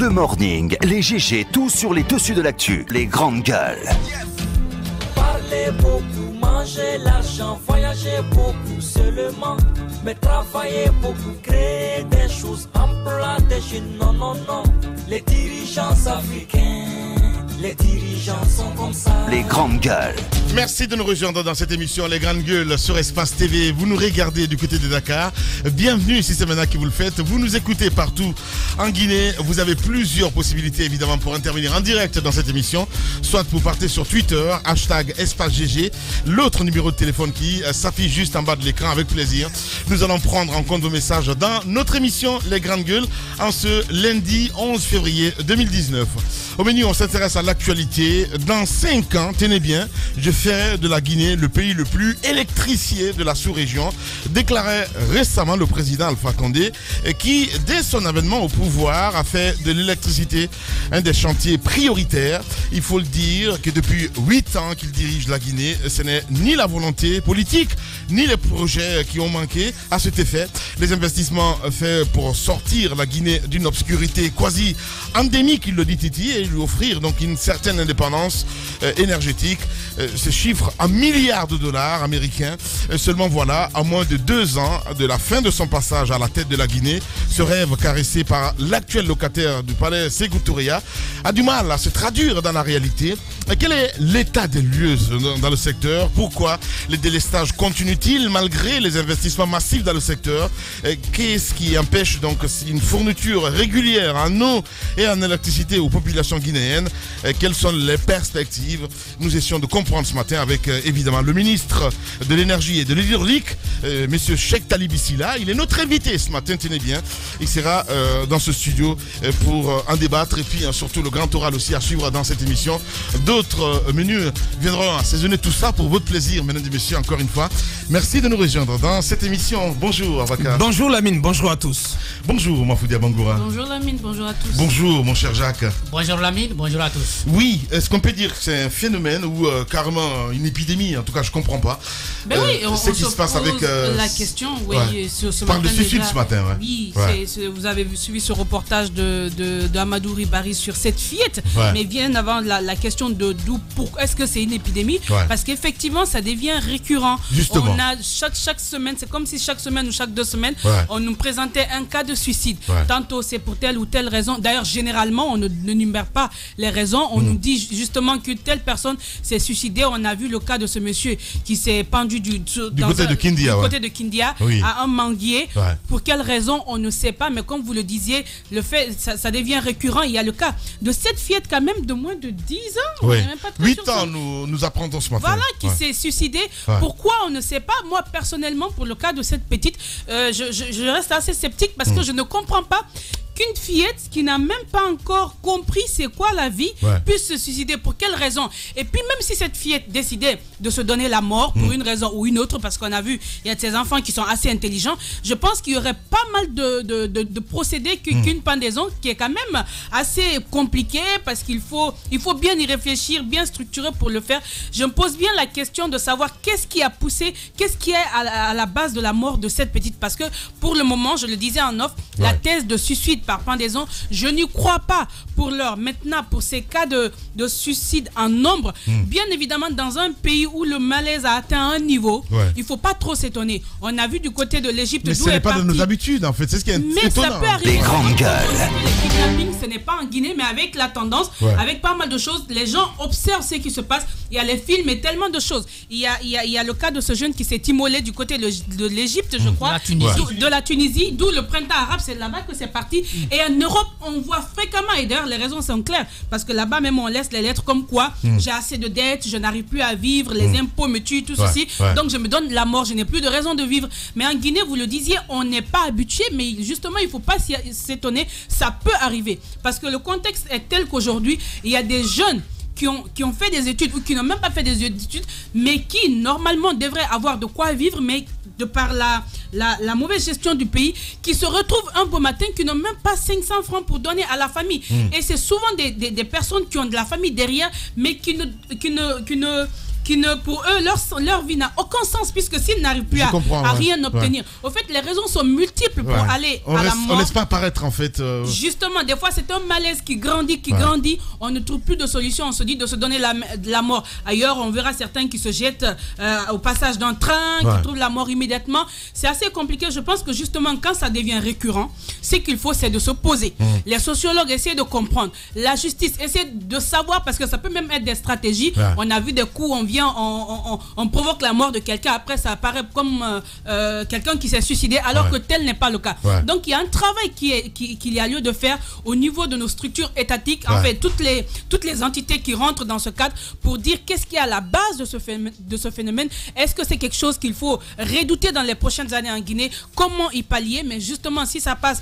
Le morning, les GG, tout sur les dessus de l'actu, les grandes gueules. Parler beaucoup, manger l'argent, voyager beaucoup seulement, mais travailler beaucoup, créer des choses, emploi des jeunes, non, non, non. Les dirigeants africains, les dirigeants sont comme ça. Les grandes gueules. Merci de nous rejoindre dans cette émission Les Grandes Gueules sur Espace TV. Vous nous regardez du côté de Dakar. Bienvenue si c'est maintenant que vous le faites. Vous nous écoutez partout en Guinée. Vous avez plusieurs possibilités évidemment pour intervenir en direct dans cette émission. Soit vous partez sur Twitter, hashtag EspaceGG. L'autre numéro de téléphone qui s'affiche juste en bas de l'écran avec plaisir. Nous allons prendre en compte vos messages dans notre émission Les Grandes Gueules en ce lundi 11 février 2019. Au menu, on s'intéresse à l'actualité. Dans 5 ans, tenez bien, je ferai de la Guinée le pays le plus électrifié de la sous-région, déclarait récemment le président Alpha Condé, qui, dès son avènement au pouvoir, a fait de l'électricité un des chantiers prioritaires. Il faut le dire que depuis 8 ans qu'il dirige la Guinée, ce n'est ni la volonté politique, ni les projets qui ont manqué à cet effet. Les investissements faits pour sortir la Guinée d'une obscurité quasi endémique, il le dit Titi, et lui offrir donc une certaine indépendance énergétique. Ce chiffre en milliards de dollars américains. Seulement voilà, à moins de 2 ans de la fin de son passage à la tête de la Guinée, ce rêve caressé par l'actuel locataire du palais Sékou Touré a du mal à se traduire dans la réalité. Quel est l'état des lieux dans le secteur? Pourquoi les délestages continuent-ils malgré les investissements massifs dans le secteur? Qu'est-ce qui empêche donc une fourniture régulière en eau et en électricité aux populations guinéennes? Quelles sont les perspectives? Nous essayons de comprendre ce matin avec évidemment le ministre de l'énergie et de l'hydraulique, monsieur Cheikh Talib Issila. Il est notre invité ce matin, tenez bien. Il sera dans ce studio pour en débattre et puis surtout le grand oral aussi à suivre dans cette émission. D'autres menus viendront assaisonner tout ça pour votre plaisir, mesdames et messieurs, encore une fois. Merci de nous rejoindre dans cette émission. Bonjour Abaka. Bonjour Lamine, bonjour à tous. Bonjour Mafoudia Bangoura. Bonjour Lamine, bonjour à tous. Bonjour mon cher Jacques. Bonjour Lamine, bonjour à tous. Oui, est-ce qu'on peut dire que c'est un phénomène ou carrément une épidémie? En tout cas, je comprends pas. Ben oui, on ce qui se passe avec la question, oui, ouais. ce parle matin de suicide déjà, ce matin, ouais. Oui, ouais. Vous avez suivi ce reportage de Amadou Ribari sur cette fillette, ouais. mais bien avant la question de d'où, est-ce que c'est une épidémie? Ouais. Parce qu'effectivement, ça devient récurrent. Justement. On a chaque semaine, c'est comme si chaque semaine ou chaque 2 semaines, ouais. on nous présentait un cas de suicide. Ouais. Tantôt c'est pour telle ou telle raison. D'ailleurs, généralement, on ne numère pas les raisons. On nous dit justement que telle personne s'est suicidée. On a vu le cas de ce monsieur qui s'est pendu du côté de Kindia, côté de Kindia, oui. À un manguier. Ouais. Pour quelle raison, on ne sait pas. Mais comme vous le disiez, le fait, ça devient récurrent. Il y a le cas de cette fillette quand même de moins de 10 ans. Oui. 8 ans, nous apprendons ce matin. Voilà, qui s'est suicidée. Ouais. Pourquoi, on ne sait pas. Moi, personnellement, pour le cas de cette petite, je reste assez sceptique parce que je ne comprends pas qu'une fillette qui n'a même pas encore compris c'est quoi la vie, ouais. puisse se suicider. Pour quelle raison? Et puis même si cette fillette décidait de se donner la mort pour une raison ou une autre, parce qu'on a vu, il y a de ces enfants qui sont assez intelligents, je pense qu'il y aurait pas mal de procédés qu'une pendaison qui est quand même assez compliquée, parce qu'il faut bien y réfléchir, bien structurer pour le faire. Je me pose bien la question de savoir qu'est-ce qui a poussé, qu'est-ce qui est à la base de la mort de cette petite, parce que pour le moment, je le disais en off, ouais. la thèse de suicide par pendaison, je n'y crois pas pour l'heure. Maintenant, pour ces cas de suicide en nombre, bien évidemment, dans un pays où le malaise a atteint un niveau, ouais. il ne faut pas trop s'étonner. On a vu du côté de l'Égypte. Mais ce n'est pas de nos habitudes, en fait. C'est ce qui est mais étonnant. Ça peut arriver. Les grandes gueules. Les kidnappings, ce n'est pas en Guinée, mais avec la tendance, ouais. avec pas mal de choses, les gens observent ce qui se passe. Il y a les films et tellement de choses. Il y a le cas de ce jeune qui s'est immolé du côté de l'Égypte, je crois. De la Tunisie, d'où le printemps arabe, c'est là-bas que c'est parti. Et en Europe, on voit fréquemment, et d'ailleurs les raisons sont claires, parce que là-bas même on laisse les lettres comme quoi j'ai assez de dettes, je n'arrive plus à vivre, les impôts me tuent, tout ceci, donc je me donne la mort, je n'ai plus de raison de vivre. Mais en Guinée, vous le disiez, on n'est pas habitué, mais justement il ne faut pas s'étonner, ça peut arriver, parce que le contexte est tel qu'aujourd'hui, il y a des jeunes qui ont fait des études ou qui n'ont même pas fait des études, mais qui normalement devraient avoir de quoi vivre, mais de par la mauvaise gestion du pays, qui se retrouvent un beau matin, qui n'ont même pas 500 francs pour donner à la famille. Et c'est souvent des personnes qui ont de la famille derrière, mais qui qui ne, pour eux, leur vie n'a aucun sens, puisque s'ils n'arrivent plus à rien obtenir. Au fait, les raisons sont multiples pour aller à la mort. On laisse pas apparaître, en fait. Justement, des fois, c'est un malaise qui grandit, on ne trouve plus de solution, on se dit de se donner la mort. Ailleurs, on verra certains qui se jettent au passage d'un train, qui trouvent la mort immédiatement. C'est assez compliqué. Je pense que justement, quand ça devient récurrent, ce qu'il faut, c'est de se poser. Les sociologues essaient de comprendre. La justice essaie de savoir, parce que ça peut même être des stratégies. On a vu des coups, on provoque la mort de quelqu'un, après ça apparaît comme quelqu'un qui s'est suicidé, alors que tel n'est pas le cas. Donc il y a un travail qu'il y a lieu de faire au niveau de nos structures étatiques, en fait toutes les entités qui rentrent dans ce cadre, pour dire qu'est-ce qui est à la base de ce phénomène. Est-ce que c'est quelque chose qu'il faut redouter dans les prochaines années en Guinée? Comment y pallier? Mais justement, si ça passe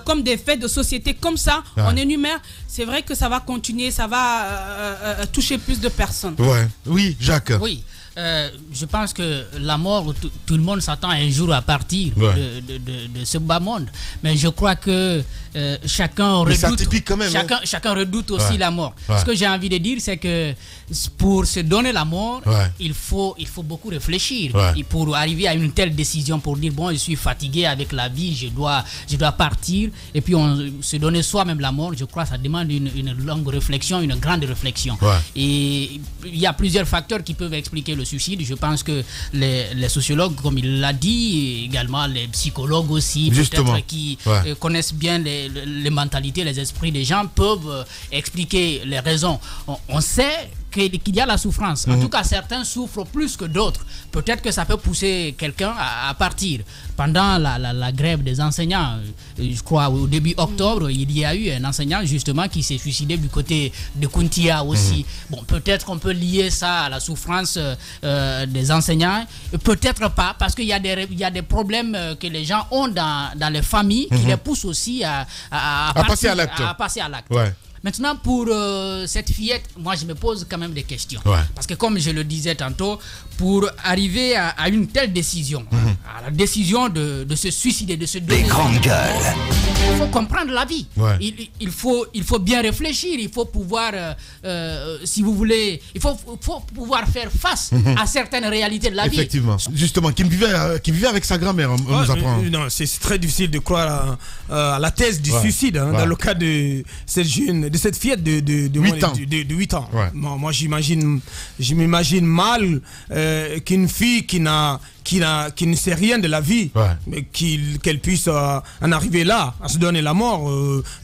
comme des faits de société comme ça, on énumère, c'est vrai que ça va continuer, ça va toucher plus de personnes. Oui, Jacques. Oui. Je pense que la mort, tout le monde s'attend un jour à partir de ce bas monde. Mais je crois que chacun redoute, quand même, chacun redoute aussi la mort. Ce que j'ai envie de dire, c'est que pour se donner la mort, il faut beaucoup réfléchir. Et pour arriver à une telle décision, pour dire bon, je suis fatigué avec la vie, je dois partir, et puis se donner soi-même la mort, je crois que ça demande une longue réflexion, une grande réflexion. Et il y a plusieurs facteurs qui peuvent expliquer le suicide. Je pense que les sociologues, comme il l'a dit, également les psychologues aussi, peut-être qui connaissent bien les mentalités, les esprits des gens, peuvent expliquer les raisons. On sait qu'il y a la souffrance. En tout cas, certains souffrent plus que d'autres. Peut-être que ça peut pousser quelqu'un à partir. Pendant la grève des enseignants, je crois au début octobre, il y a eu un enseignant justement qui s'est suicidé du côté de Kuntia aussi. Bon, peut-être qu'on peut lier ça à la souffrance des enseignants. Peut-être pas, parce qu'il y a des problèmes que les gens ont dans les familles qui les poussent aussi à passer à l'acte. Maintenant, pour cette fillette, moi je me pose quand même des questions. Parce que comme je le disais tantôt, pour arriver à une telle décision, à la décision de se suicider, de se donner... Les grandes gueules. Il faut comprendre la vie. Il faut bien réfléchir, il faut pouvoir, si vous voulez, il faut pouvoir faire face à certaines réalités de la vie. Effectivement. Justement, qui vivait avec sa grand-mère, on nous apprend. Non, c'est très difficile de croire à la thèse du suicide dans le cas de cette fillette de 8 ans. Moi, je m'imagine mal qu'une fille qui ne sait rien de la vie, mais qu'elle puisse en arriver là, à se donner la mort.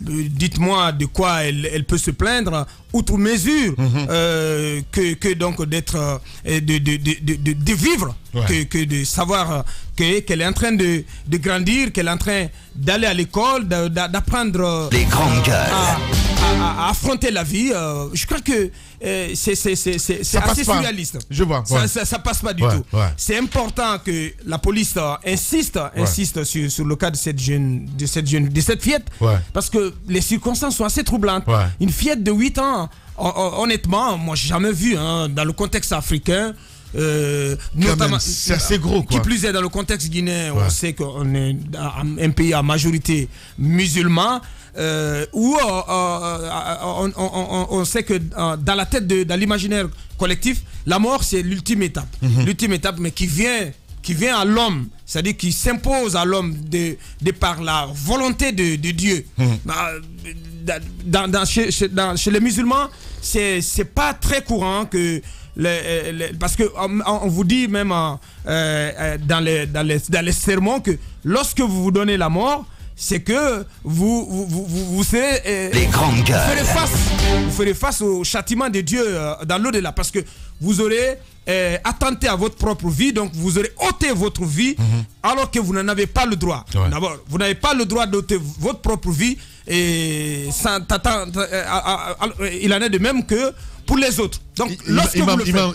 Dites-moi de quoi elle peut se plaindre, outre mesure, que donc d'être, de vivre, que de savoir qu'elle est en train de grandir, qu'elle est en train d'aller à l'école, d'apprendre à affronter la vie. Je crois que c'est assez surréaliste. Je vois. Ça passe pas du tout. C'est important que la police insiste sur le cas de cette fillette, parce que les circonstances sont assez troublantes. Une fillette de 8 ans, honnêtement, moi j'ai jamais vu dans le contexte africain. Notamment, c'est assez gros, quoi. Qui plus est dans le contexte guinéen, on sait qu'on est un pays à majorité musulman, où on sait que dans la tête dans l'imaginaire collectif, la mort c'est l'ultime étape. L'ultime étape, mais qui vient à l'homme, c'est-à-dire qui s'impose à l'homme de par la volonté de Dieu. Chez les musulmans, c'est pas très courant que parce que on vous dit même dans les sermons que lorsque vous vous donnez la mort, c'est que vous serez les grandes gueules. Vous ferez face au châtiment de Dieu dans l'au-delà, parce que vous aurez attenté à votre propre vie, donc vous aurez ôté votre vie alors que vous n'en avez pas le droit. D'abord, vous n'avez pas le droit d'ôter votre propre vie, et il en est de même que pour les autres. Donc,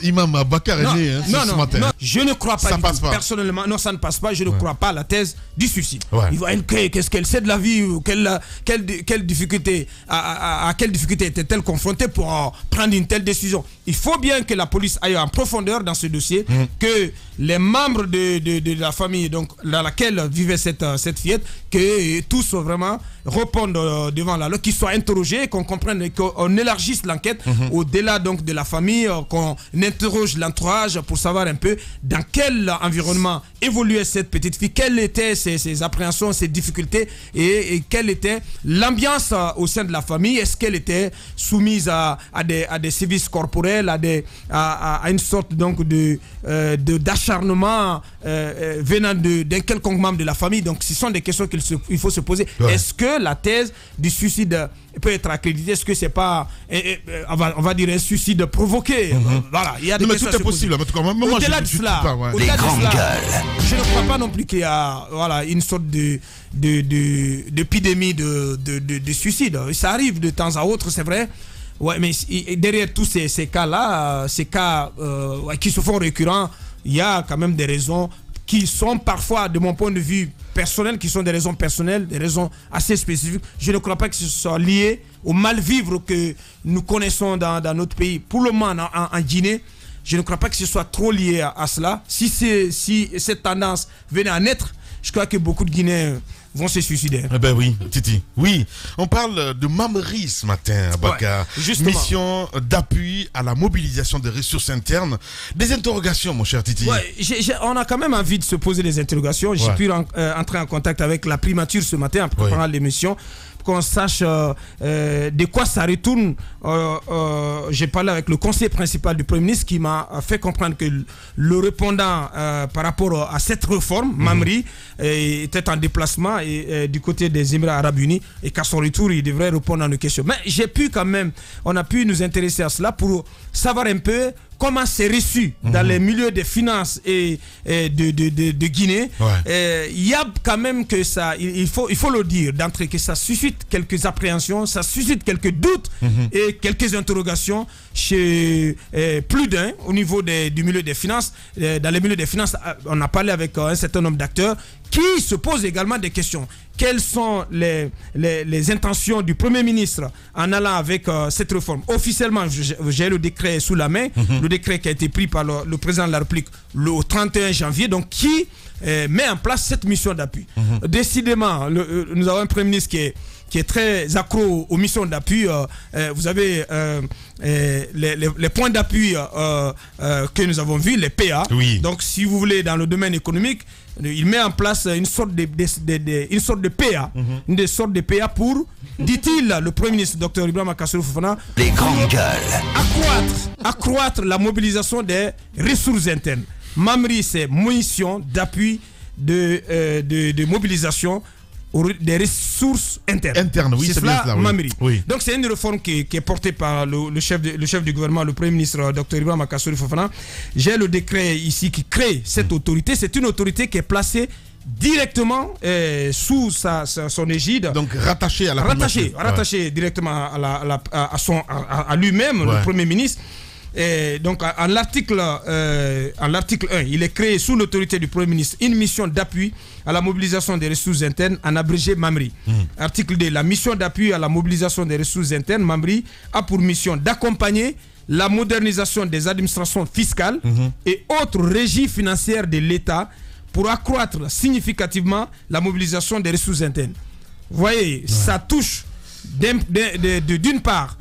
Imam Abakar est né ce matin. Non, je ne crois pas, ça passe pas. Personnellement, non, ça ne passe pas. Je ne crois pas à la thèse du suicide. Qu'est-ce qu'elle sait de la vie, ou quelle difficulté, à quelle difficulté était-elle confrontée pour prendre une telle décision? il faut bien que la police aille en profondeur dans ce dossier, que les membres de la famille donc, dans laquelle vivait cette fillette, que tous vraiment répondent devant la loi, qu'ils soient interrogés, qu'on comprenne, qu'on élargisse l'enquête au-delà donc de la famille, qu'on interroge l'entourage pour savoir un peu dans quel environnement évoluait cette petite fille, quelles étaient ses appréhensions, ses difficultés et quelle était l'ambiance au sein de la famille. Est-ce qu'elle était soumise à des sévices corporels, à une sorte donc d'acharnement venant d'un quelconque membre de la famille. Donc ce sont des questions qu'il faut se poser. Est-ce que la thèse du suicide peut être accréditée? Est-ce que c'est pas on va dire un suicide provoqué? Voilà, il y a des questions. Tout est possible. Au-delà de cela, je ne crois pas non plus qu'il y a une sorte d'épidémie de suicide. Ça arrive de temps à autre, c'est vrai. Ouais, mais derrière tous ces cas-là, ces cas qui se font récurrents, il y a quand même des raisons qui sont parfois, de mon point de vue personnel, qui sont des raisons personnelles, des raisons assez spécifiques. Je ne crois pas que ce soit lié au mal-vivre que nous connaissons dans notre pays. Pour le moment, en Guinée, je ne crois pas que ce soit trop lié à cela. Si cette tendance venait à naître, je crois que beaucoup de Guinéens vont se suicider. Eh ben oui, Titi. Oui, on parle de Mamri ce matin, Abaka. Mission d'appui à la mobilisation des ressources internes. Des interrogations, mon cher Titi. Ouais, on a quand même envie de se poser des interrogations. J'ai pu entrer en contact avec la primature ce matin en préparant l'émission, qu'on sache de quoi ça retourne. J'ai parlé avec le conseiller principal du Premier ministre qui m'a fait comprendre que le répondant par rapport à cette réforme, Mamri, était en déplacement du côté des Émirats Arabes Unis et qu'à son retour, il devrait répondre à nos questions. Mais on a pu nous intéresser à cela pour savoir un peu comment c'est reçu dans les milieux des finances et de Guinée. Il y a quand même que ça, il faut le dire d'entrée, que ça suscite quelques appréhensions, ça suscite quelques doutes et quelques interrogations chez plus d'un au niveau du milieu des finances. Dans les milieux des finances, on a parlé avec un certain nombre d'acteurs qui se posent également des questions. Quelles sont les intentions du Premier ministre en allant avec cette réforme? Officiellement, j'ai le décret sous la main, le décret qui a été pris par le président de la République le 31 janvier, donc qui met en place cette mission d'appui. Décidément, nous avons un Premier ministre qui est très accro aux missions d'appui. Vous avez les points d'appui que nous avons vus, les PA. Oui. Donc, si vous voulez, dans le domaine économique, il met en place une sorte de PA, une sorte de PA pour, dit-il, le Premier ministre, Dr Ibrahima Kassoulou Fofana, les grandes gueules, accroître la mobilisation des ressources internes. Mamri, c'est mission d'appui de mobilisation des ressources internes. Oui, c'est cela, Mamri. Oui. Donc c'est une réforme qui est portée par le chef du gouvernement, le Premier ministre Dr Ibrahima Kassoulou Fofana. J'ai le décret ici qui crée cette autorité. C'est une autorité qui est placée directement sous son égide. Donc rattaché à la rattaché directement à lui-même, le Premier ministre. Et donc en l'article 1, il est créé sous l'autorité du Premier ministre une mission d'appui à la mobilisation des ressources internes, en abrégé Mamri. Article 2, la mission d'appui à la mobilisation des ressources internes, Mamri, a pour mission d'accompagner la modernisation des administrations fiscales et autres régies financières de l'État pour accroître significativement la mobilisation des ressources internes. Vous voyez, ça touche d'une part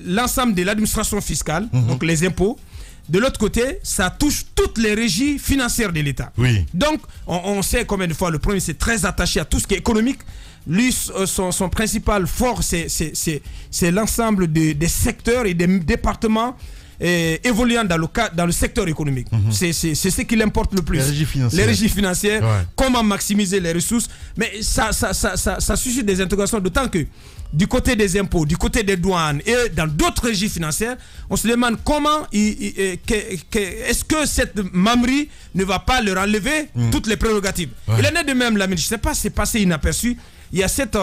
l'ensemble de l'administration fiscale, donc les impôts. De l'autre côté, ça touche toutes les régies financières de l'État. Donc, on sait combien de fois le Premier ministre est très attaché à tout ce qui est économique. Lui, son principal fort, c'est l'ensemble des secteurs et des départements évoluant dans le secteur économique. C'est ce qui l'importe le plus. Les régies financières, comment maximiser les ressources. Mais ça suscite des interrogations, d'autant que du côté des impôts, du côté des douanes et dans d'autres régies financières, on se demande comment est-ce que cette Mamri ne va pas leur enlever toutes les prérogatives. Il en est de même, je ne sais pas, c'est passé inaperçu. Il y a cette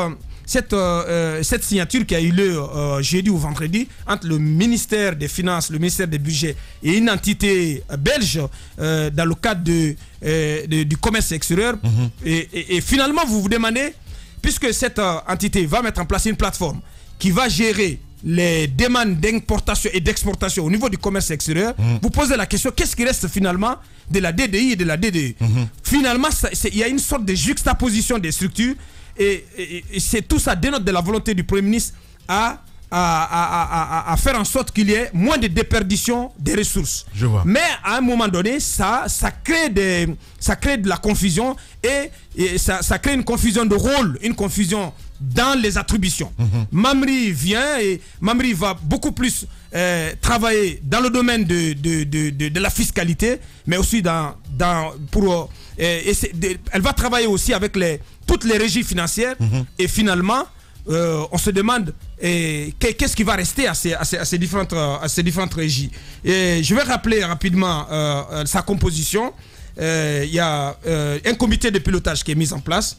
signature qui a eu lieu jeudi ou vendredi entre le ministère des Finances, le ministère des Budgets et une entité belge dans le cadre du commerce extérieur. Et finalement, vous vous demandez, puisque cette entité va mettre en place une plateforme qui va gérer les demandes d'importation et d'exportation au niveau du commerce extérieur, vous posez la question, qu'est-ce qui reste finalement de la DDI et de la DDE? Finalement, il y a une sorte de juxtaposition des structures et c'est tout ça dénote de la volonté du Premier ministre à faire en sorte qu'il y ait moins de déperdition des ressources. Je vois. Mais à un moment donné, ça crée de la confusion et ça crée une confusion de rôle, une confusion dans les attributions. Mamri vient et Mamri va beaucoup plus travailler dans le domaine de la fiscalité, mais aussi elle va travailler aussi avec toutes les régies financières et finalement on se demande qu'est-ce qui va rester à ces différentes régies. Et je vais rappeler rapidement sa composition. Il y a un comité de pilotage qui est mis en place.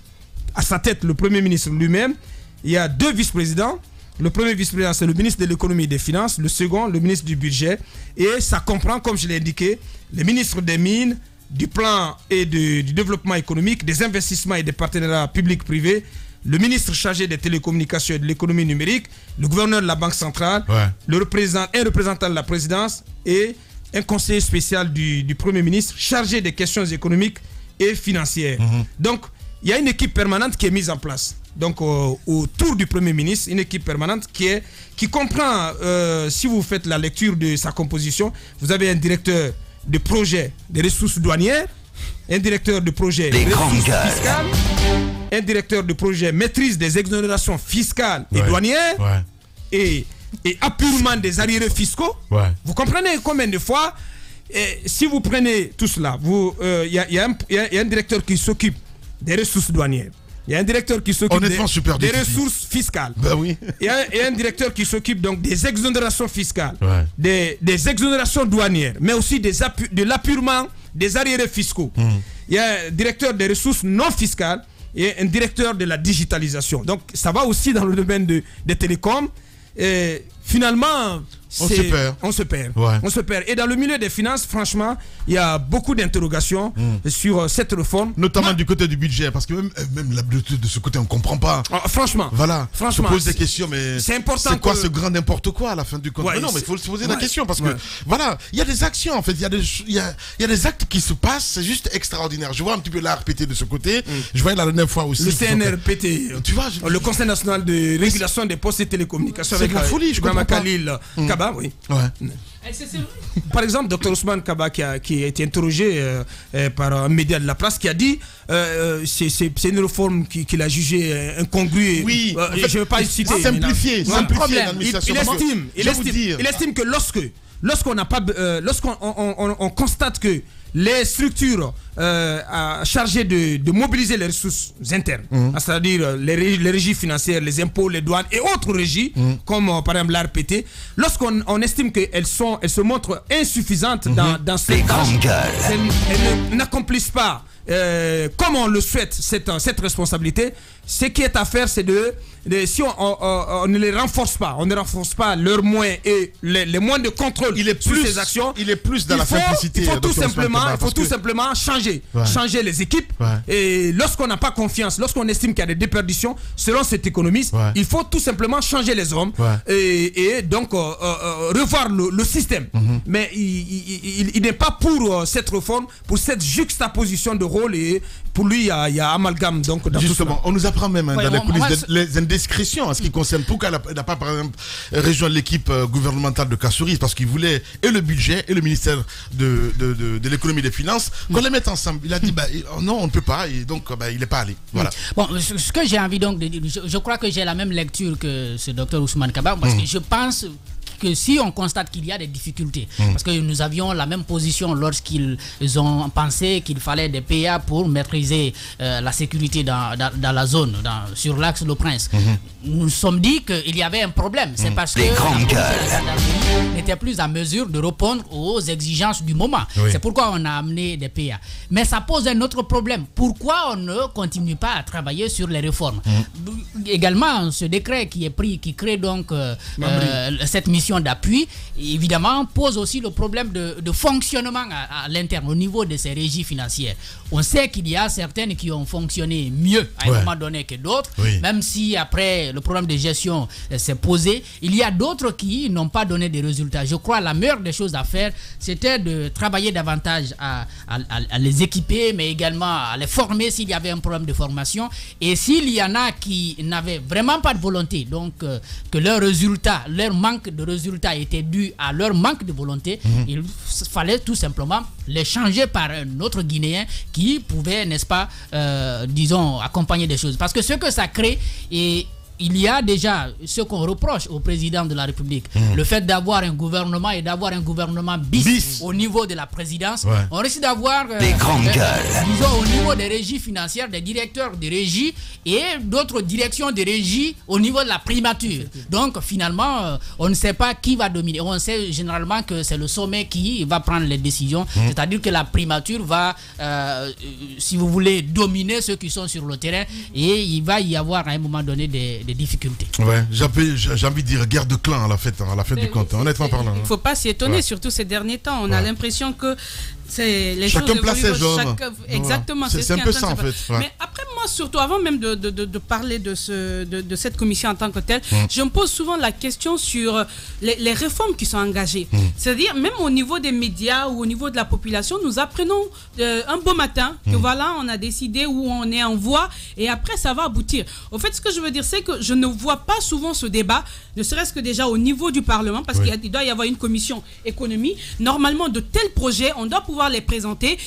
À sa tête, le Premier ministre lui-même. Il y a 2 vice-présidents. Le premier vice-président, c'est le ministre de l'économie et des finances. Le second, le ministre du budget. Et ça comprend, comme je l'ai indiqué, les ministres des mines, du plan et du développement économique, des investissements et des partenariats publics-privés, le ministre chargé des télécommunications et de l'économie numérique, le gouverneur de la Banque centrale, un représentant de la présidence et un conseiller spécial du Premier ministre chargé des questions économiques et financières. Donc, il y a une équipe permanente qui est mise en place. Donc, autour du Premier ministre, une équipe permanente qui comprend, si vous faites la lecture de sa composition, vous avez un directeur de projet des ressources douanières, un directeur de projet des ressources fiscales, un directeur de projet maîtrise des exonérations fiscales et douanières et apurement des arriérés fiscaux. Vous comprenez combien de fois, si vous prenez tout cela, il y a un directeur qui s'occupe des ressources douanières. Il y a un directeur qui s'occupe des ressources fiscales. Il y a un directeur qui s'occupe donc des exonérations fiscales, des exonérations douanières, mais aussi de l'appurement des arriérés fiscaux. Il y a un directeur des ressources non fiscales et un directeur de la digitalisation. Donc ça va aussi dans le domaine des télécoms. Et finalement, on se perd. On se perd. Et dans le milieu des finances, franchement, il y a beaucoup d'interrogations sur cette réforme. Notamment du côté du budget, parce que même de ce côté, on ne comprend pas. Franchement. Voilà. Franchement, on se pose des questions, mais c'est important. C'est quoi ce grand n'importe quoi à la fin du compte? Non, mais il faut se poser la question, parce que voilà, il y a des actions en fait, il y a des actes qui se passent, c'est juste extraordinaire. Je vois un petit peu l'ARPT de ce côté. Je voyais la dernière fois aussi. Le CNRPT, tu vois, le Conseil national de régulation des postes et télécommunications. C'est de la folie, je comprends pas. Kaba, oui. Par exemple, Dr Ousmane Kaba qui a été interrogé par un média de la place qui a dit c'est une réforme qu'il a jugée incongrue. Oui, je ne vais pas citer. Simplifier l'administration. Il estime que lorsqu'on constate que les structures chargées de mobiliser les ressources internes, c'est-à-dire les régies financières, les impôts, les douanes et autres régies, comme par exemple l'ARPT, lorsqu'on estime qu'elles se montrent insuffisantes dans ces tâches, elles n'accomplissent pas comme on le souhaite cette responsabilité, ce qui est à faire, c'est si on ne les renforce pas, on ne renforce pas leurs moyens et les moyens de contrôle sur ces actions. Il est plus dans la simplicité. Il faut tout simplement changer les équipes. Et lorsqu'on n'a pas confiance, lorsqu'on estime qu'il y a des déperditions, selon cet économiste, il faut tout simplement changer les hommes et donc revoir le système. Mais il n'est pas pour cette réforme, pour cette juxtaposition de rôle, et pour lui, il y a amalgame. Donc, dans justement, on nous apprend même dans les coulisses les indiscrétions en ce qui concerne pourquoi elle n'a pas, par exemple, rejoint l'équipe gouvernementale de Kassouris, parce qu'il voulait et le budget et le ministère de l'économie et des finances qu'on les mette ensemble. Il a dit non, on ne peut pas, et donc il n'est pas allé. Voilà. Bon, ce que j'ai envie donc de dire, je crois que j'ai la même lecture que ce docteur Ousmane Kaba, parce que je pense que si on constate qu'il y a des difficultés, parce que nous avions la même position lorsqu'ils ont pensé qu'il fallait des PA pour maîtriser la sécurité dans la zone, sur l'axe Le Prince. Nous nous sommes dit qu'il y avait un problème. C'est parce que la gendarmerie n'était plus en mesure de répondre aux exigences du moment. C'est pourquoi on a amené des PA. Mais ça pose un autre problème. Pourquoi on ne continue pas à travailler sur les réformes? Également, ce décret qui est pris, qui crée donc cette mission mission d'appui, évidemment, pose aussi le problème de fonctionnement à l'interne, au niveau de ces régies financières. On sait qu'il y a certaines qui ont fonctionné mieux à un moment donné que d'autres, même si après le problème de gestion s'est posé, il y a d'autres qui n'ont pas donné des résultats. Je crois que la meilleure des choses à faire, c'était de travailler davantage à les équiper, mais également à les former s'il y avait un problème de formation. Et s'il y en a qui n'avaient vraiment pas de volonté, donc que leur manque de résultats était dû à leur manque de volonté, il fallait tout simplement les changer par un autre Guinéen qui pouvait, n'est-ce pas, disons, accompagner des choses. Parce que ce que ça crée, et il y a déjà ce qu'on reproche au président de la République, le fait d'avoir un gouvernement et d'avoir un gouvernement bis au niveau de la présidence. On risque d'avoir des grandes gueules, disons, au niveau des régies financières, des directeurs de régie et d'autres directions de régie au niveau de la primature. Donc finalement, on ne sait pas qui va dominer. On sait généralement que c'est le sommet qui va prendre les décisions, c'est-à-dire que la primature va, si vous voulez, dominer ceux qui sont sur le terrain, et il va y avoir à un moment donné des difficultés. Ouais, j'ai envie de dire guerre de clans à la fête du compte, honnêtement parlant. Il ne faut pas s'y étonner, surtout ces derniers temps. On a l'impression que les chacun place ses hommes. Exactement. C'est un peu ça en fait. Mais après, moi, surtout, avant même de parler de cette commission en tant que telle, je me pose souvent la question sur les réformes qui sont engagées. C'est-à-dire, même au niveau des médias ou au niveau de la population, nous apprenons un beau matin que voilà, on a décidé où on est en voie, et après, ça va aboutir. Au fait, ce que je veux dire, c'est que je ne vois pas souvent ce débat, ne serait-ce que déjà au niveau du Parlement, parce qu'il doit y avoir une commission économie. Normalement, de tels projets, on doit pouvoir les présenter,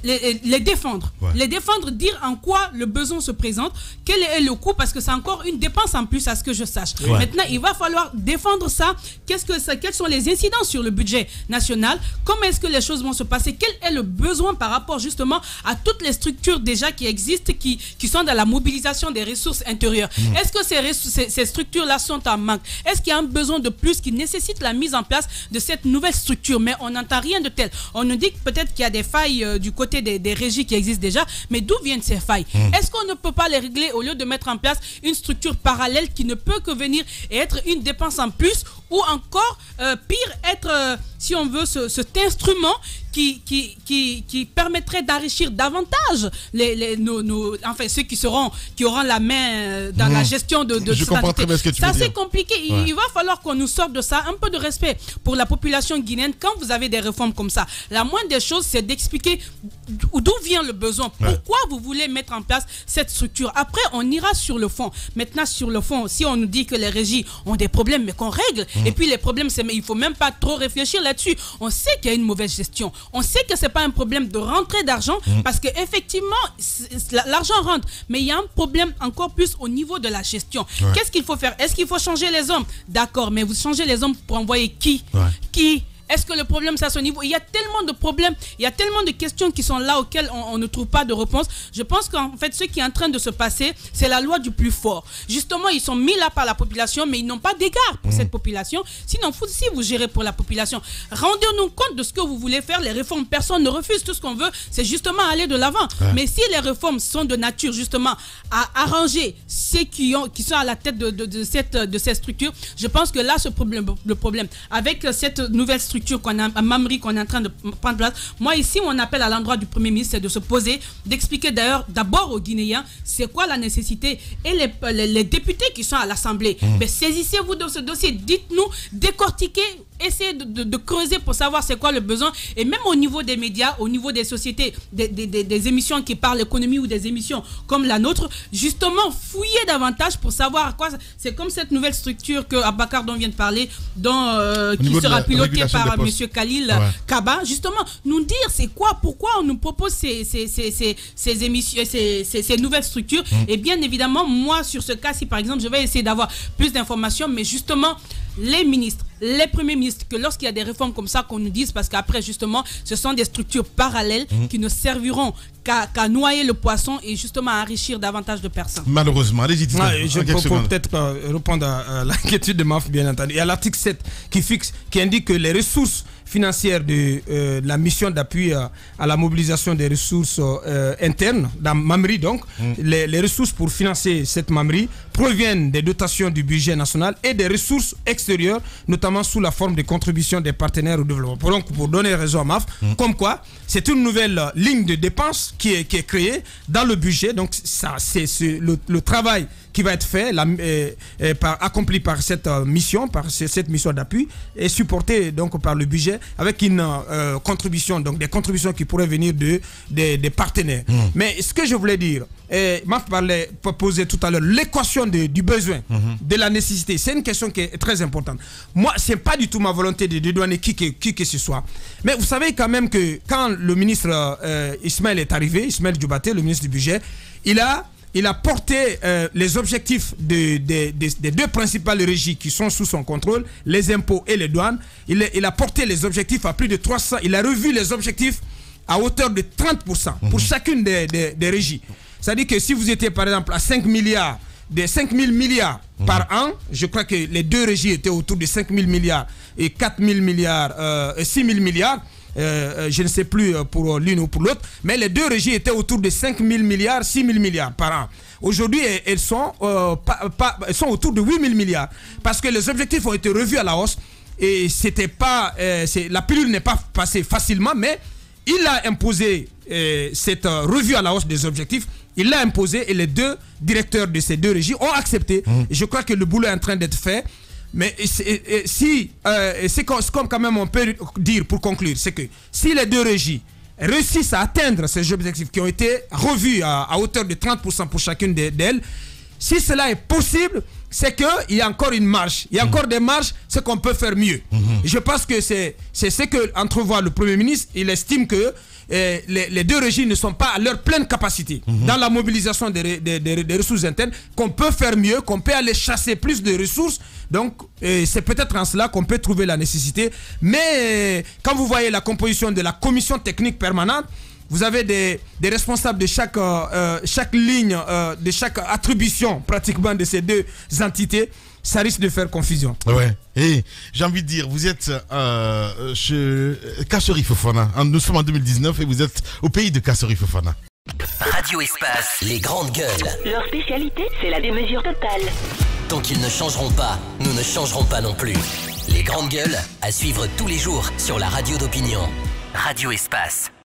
les défendre. Les défendre, dire en quoi le besoin se présente, quel est le coût, parce que c'est encore une dépense en plus à ce que je sache. Maintenant, il va falloir défendre ça. Quels sont les incidences sur le budget national? Comment est-ce que les choses vont se passer? Quel est le besoin par rapport justement à toutes les structures déjà qui existent, qui sont dans la mobilisation des ressources intérieures? Est-ce que ces structures-là sont en manque? Est-ce qu'il y a un besoin de plus qui nécessite la mise en place de cette nouvelle structure? Mais on n'entend rien de tel. On nous dit peut-être qu'il y a des failles du côté des régies qui existent déjà, mais d'où viennent ces failles? Est-ce qu'on ne peut pas les régler au lieu de mettre en place une structure parallèle qui ne peut que venir et être une dépense en plus, ou encore pire, être, si on veut, cet instrument qui permettrait d'enrichir davantage enfin ceux qui auront la main dans la gestion de je comprends très bien ce que tu veux dire. C'est assez compliqué. Il va falloir qu'on nous sorte de ça. Un peu de respect pour la population guinéenne. Quand vous avez des réformes comme ça, la moindre des choses, c'est d'expliquer d'où vient le besoin, pourquoi vous voulez mettre en place cette structure. Après, on ira sur le fond. Maintenant, sur le fond, si on nous dit que les régies ont des problèmes, mais qu'on règle, et puis les problèmes, il ne faut même pas trop réfléchir là-dessus. On sait qu'il y a une mauvaise gestion. On sait que ce n'est pas un problème de rentrée d'argent, parce qu'effectivement, l'argent rentre, mais il y a un problème encore plus au niveau de la gestion. Qu'est-ce qu'il faut faire? Est-ce qu'il faut changer les hommes? D'accord, mais vous changez les hommes pour envoyer qui? Qui? Est-ce que le problème, c'est à ce niveau? Il y a tellement de problèmes, il y a tellement de questions qui sont là auxquelles on ne trouve pas de réponse. Je pense qu'en fait, ce qui est en train de se passer, c'est la loi du plus fort. Justement, ils sont mis là par la population, mais ils n'ont pas d'égard pour cette population. Sinon, si vous gérez pour la population, rendez-nous compte de ce que vous voulez faire. Les réformes, personne ne refuse. Tout ce qu'on veut, c'est justement aller de l'avant. Mais si les réformes sont de nature, justement, à arranger ceux qui sont à la tête de cette structure, je pense que là, le problème, avec cette nouvelle structure qu'on a à Mamri, qu'on est en train de prendre place. Moi, ici, mon appel à l'endroit du Premier ministre, c'est de se poser, d'expliquer d'abord aux Guinéens c'est quoi la nécessité, et les députés qui sont à l'Assemblée. Mais saisissez-vous de ce dossier, dites-nous, décortiquez, essayez de creuser pour savoir c'est quoi le besoin. Et même au niveau des médias, au niveau des sociétés, des émissions qui parlent économie ou des émissions comme la nôtre, justement, fouillez davantage pour savoir à quoi. C'est comme cette nouvelle structure que Abakar dont vient de parler, qui sera pilotée par M. Khalil Kaba, justement, nous dire c'est quoi, pourquoi on nous propose ces émissions, ces nouvelles structures. Et bien évidemment, moi, sur ce cas-ci, par exemple, je vais essayer d'avoir plus d'informations, mais justement, les ministres, les premiers ministres, que lorsqu'il y a des réformes comme ça, qu'on nous dise, parce qu'après, justement, ce sont des structures parallèles qui ne serviront qu'à noyer le poisson et justement à enrichir davantage de personnes. Malheureusement, allez-y. Je peux peut-être répondre à l'inquiétude de Maf, bien entendu. Il y a l'article 7 qui indique que les ressources financière de la mission d'appui à la mobilisation des ressources internes, la MAMRI donc. Les ressources pour financer cette MAMRI proviennent des dotations du budget national et des ressources extérieures, notamment sous la forme de contributions des partenaires au développement. Donc, pour donner raison à MAF, comme quoi, c'est une nouvelle ligne de dépenses qui est créée dans le budget. Donc, ça, c'est le travail qui va être fait, accompli par cette mission, d'appui, et supporté donc par le budget avec une contribution, donc des contributions qui pourraient venir des partenaires. Mais ce que je voulais dire, Maf posait tout à l'heure l'équation du besoin, de la nécessité. C'est une question qui est très importante. Moi, c'est pas du tout ma volonté de dédouaner qui que ce soit. Mais vous savez quand même que quand le ministre Ismaël est arrivé, Ismaël Diobaté, le ministre du budget, il a porté les objectifs des deux principales régies qui sont sous son contrôle, les impôts et les douanes. Il a porté les objectifs à plus de 300. Il a revu les objectifs à hauteur de 30% pour chacune des régies. C'est-à-dire que si vous étiez par exemple à 5 milliards, des 5 000 milliards par an, je crois que les deux régies étaient autour de 5 000 milliards et 4 000 milliards, 6 000 milliards. Je ne sais plus pour l'une ou pour l'autre, mais les deux régies étaient autour de 5 000 milliards, 6 000 milliards par an. Aujourd'hui, elles sont autour de 8 000 milliards parce que les objectifs ont été revus à la hausse et c'était pas, la pilule n'est pas passée facilement, mais il a imposé cette revue à la hausse des objectifs. Il l'a imposé et les deux directeurs de ces deux régies ont accepté. Et je crois que le boulot est en train d'être fait. Mais c'est comme quand même on peut dire pour conclure, c'est que si les deux régies réussissent à atteindre ces objectifs qui ont été revus à hauteur de 30% pour chacune d'elles, si cela est possible, c'est qu'il y a encore une marge. Il y a encore des marges, c'est qu'on peut faire mieux. Je pense que c'est ce que entrevoit le Premier ministre. Il estime que les deux régies ne sont pas à leur pleine capacité dans la mobilisation des ressources internes, qu'on peut faire mieux, qu'on peut aller chasser plus de ressources. Donc c'est peut-être en cela qu'on peut trouver la nécessité. Mais quand vous voyez la composition de la commission technique permanente, vous avez des responsables de chaque ligne, de chaque attribution pratiquement de ces deux entités. Ça risque de faire confusion. Ouais. Et j'ai envie de dire, vous êtes chez Kassory Fofana. Nous sommes en 2019 et vous êtes au pays de Kassory Fofana. Radio Espace, les grandes gueules. Leur spécialité, c'est la démesure totale. Tant qu'ils ne changeront pas, nous ne changerons pas non plus. Les grandes gueules, à suivre tous les jours sur la radio d'opinion. Radio Espace.